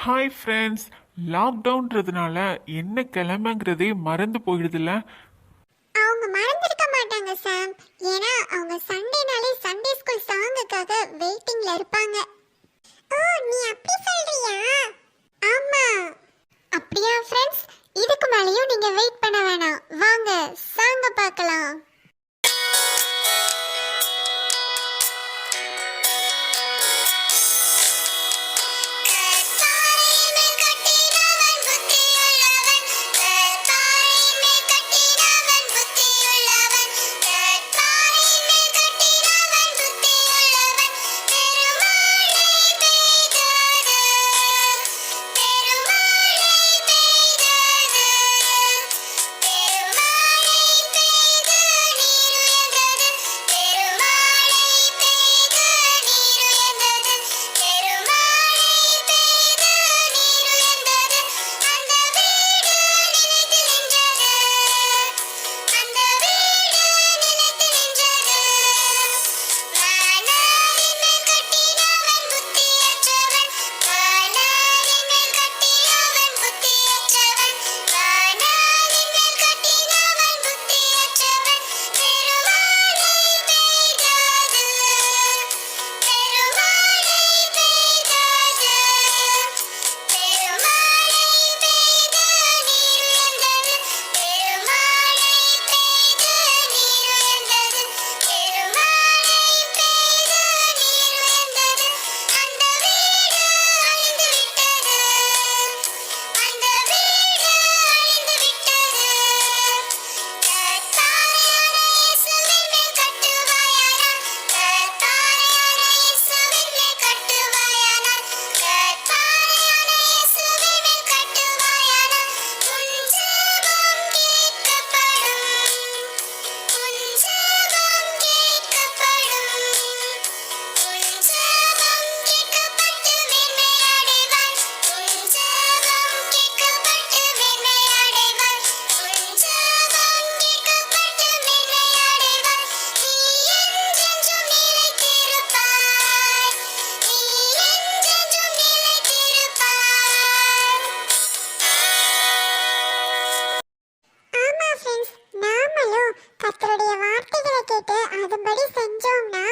Hi friends. லாக்டவுன்றதுனால என்ன கிழமைங்கிறதே மறந்து போயிடுதுல்ல. அவங்க மறந்திருக்க மாட்டாங்க சாம். ஏன்னா அவங்க சண்டேனாலே சண்டே ஸ்கூல் சாங்குக்காக வெயிட்டிங்ல இருப்பாங்க. ஓ, நீ அப்படி சொல்றியா? ஆமா. அப்படியா ஃப்ரெண்ட்ஸ், இதுக்கு மேலேயும் நீங்க வெயிட் பண்ண வேணாம். வாங்க சாங்க பார்க்கலாம். கர்த்தருடைய வார்த்தைகளை கேட்டு அதுபடி செஞ்சோம்னா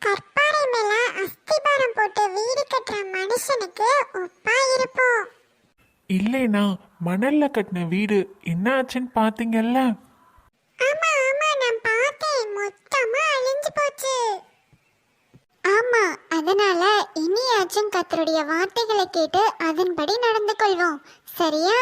கற்பாறை மேல அஸ்திபாரம் போட்டு வீடு கட்டுற மனுஷனுக்கு ஒப்பா இருப்போம். இல்லைனா மணல்ல கட்டின வீடு என்ன ஆச்சுன்னு பாத்தீங்கல்ல. ஆமா ஆமா, நான் பார்த்தேன், மொத்தமா அழிஞ்சு போச்சு. ஆமா, அதனால இனியாச்சும் கர்த்தருடைய வார்த்தைகளை கேட்டு அதன்படி நடந்து கொள்வோம். சரியா?